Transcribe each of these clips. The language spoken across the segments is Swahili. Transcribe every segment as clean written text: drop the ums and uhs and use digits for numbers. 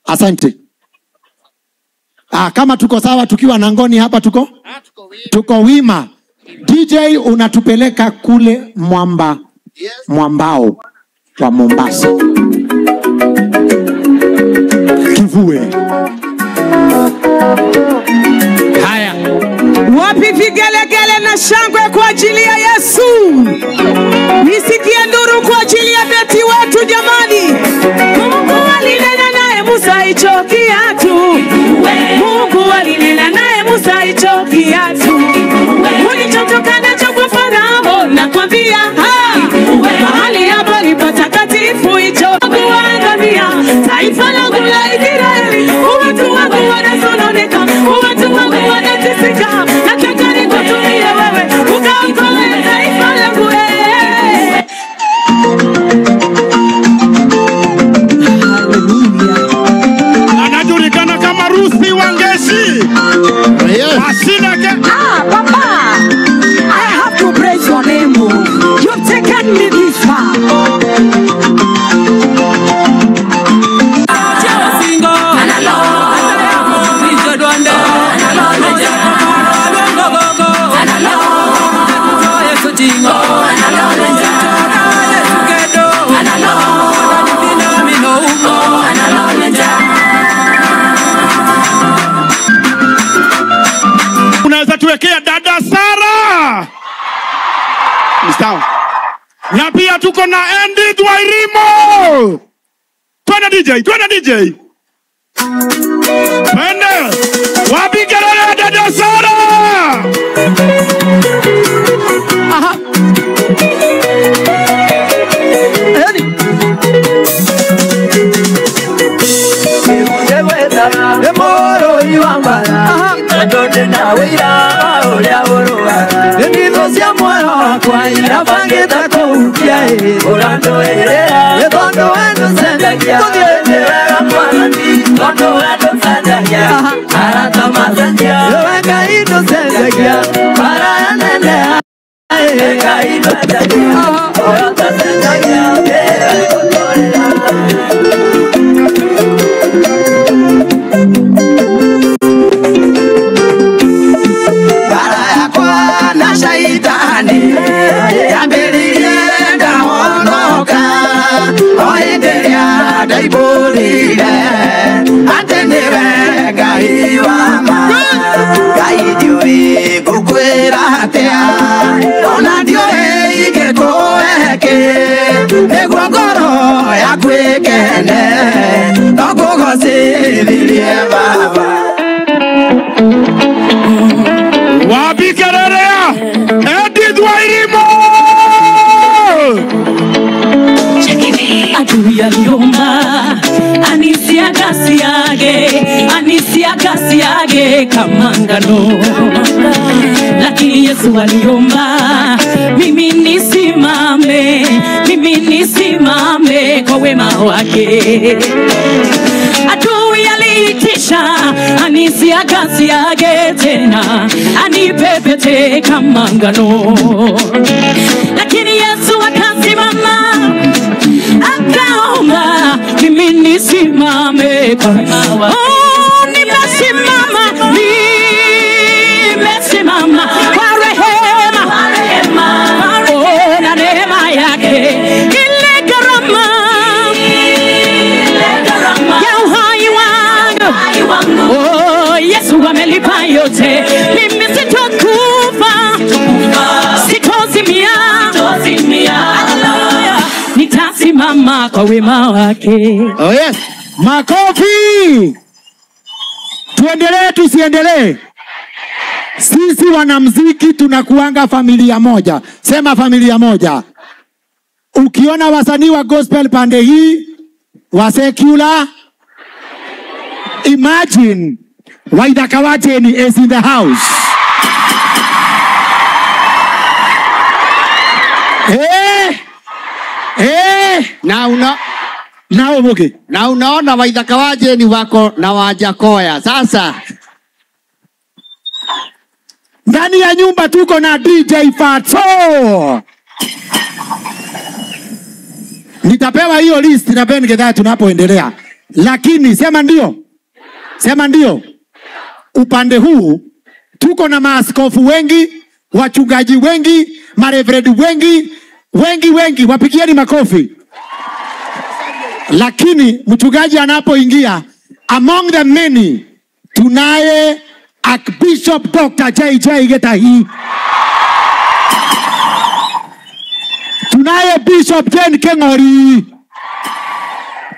Asante. Kama tuko sawa tukiwa na ngoni hapa tuko wima. DJ unatupeleka kule mwambao wa Mombasa. Kivue. Haya. Wapi vigelegele na shangwe kwa ajili ya Yesu? Nisikie nduru kwa ajili ya beti wetu jamani. Mungu alinena naye Musa hicho kiatu. Mungu alinena naye Musa hicho kiatu. Ulichotoka nacho kwa Farao nakwambia mahali hapa ni patakatifu hicho kuangamia. Taifa langu la Israeli, watu wangu wanasononeka, watu wangu wanateseka. Nataka nikutumie wewe ukaokoe taifa langu. Anajulikana kama Rusi Wangeshi. Papa, I have to praise your name. You've taken me this far. Unaweza tuwekea dada Sara. Sawa. Na pia tuko na Edith Wairimo. Twende DJ. Twende. Wapi kelele dada Sara? Aha. Wapi kelele Edith Wairimo? Adui aliomba anisia kasi yake kama ngano, lakini Yesu aliomba mimi nisimame kwa wema wake. Adui aliitisha anisia kasi yake tena anipepete kama ngano, lakini Yesu akasimama akaomba mimi nisimame kwa nimesimama kwa rehema na neema yake. Ile gharama ya uhai wangu Yesu amelipa yote. Mimi sitokufa, sitozimia, nitasimama kwa wema wake. Oh yes. Makofi. Tuendelee tusiendelee? Sisi wanamuziki tunakuanga familia moja. Sema familia moja. Ukiona wasanii wa gospel pande hii, wa secular, imagine Waithaka Wacheni is in the house. Na unaona Waithaka Wacheni wako na Wajakoya. Sasa ndani ya nyumba tuko na DJ Fato. Nitapewa hiyo list na Ben Gedha tunapoendelea. lakini sema ndio, sema ndio. Upande huu tuko na maaskofu wengi, wachungaji wengi, mareverend wengi, wapigieni makofi. Lakini mchungaji anapoingia, among the many tunaye Archbishop Dr. JJ Getahi, tunaye Bishop Jane Keng'ori,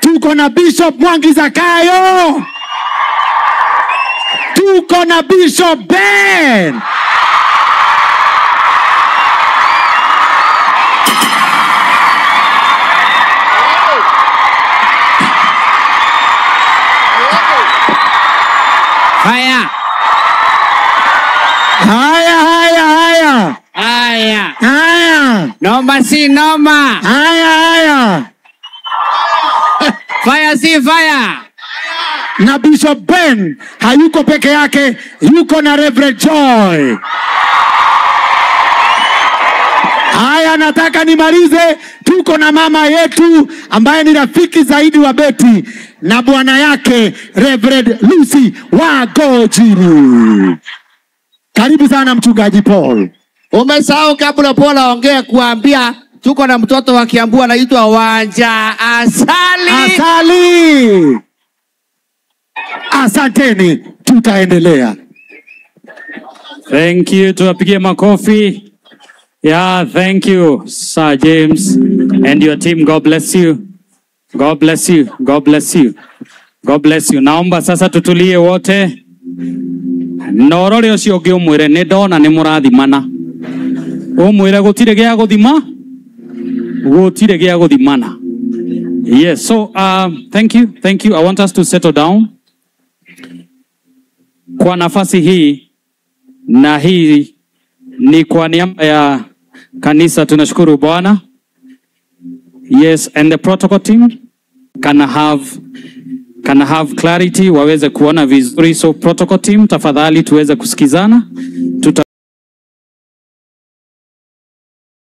tuko na Bishop Mwangi Zakayo, tuko na Bishop Ben. Haya. Haya, haya, haya. Haya. Haya. Noma si noma. Haya, haya. Fire si fire. Na Bishop Ben hayuko peke yake, yuko na Reverend Joy. Haya, nataka nimalize. Tuko na mama yetu ambaye ni rafiki zaidi wa Beti na bwana yake Reverend Lucy Wagojiri. Karibu sana mchungaji Paul. Umesahau kabla Paul aongee kuambia tuko na mtoto wa Kiambu anaitwa Wanja Asali. Asali. Asanteni, tutaendelea. Thank you, tuwapigie makofi. Yeah, thank you, Sir James and your team. God bless you. God bless you. God bless you. God bless you. Naomba sasa tutulie wote. Norore ucio ngi umwire ni ndona ni murathimana. Umwire gutire gia guthima. Gutire gia guthimana. Yes, so thank you. Thank you. I want us to settle down. Kwa nafasi hii na hii ni kwa niaba ya kanisa, tunashukuru Bwana. Yes, and the protocol team can have clarity, waweze kuona vizuri. So protocol team, tafadhali tuweze kusikizana.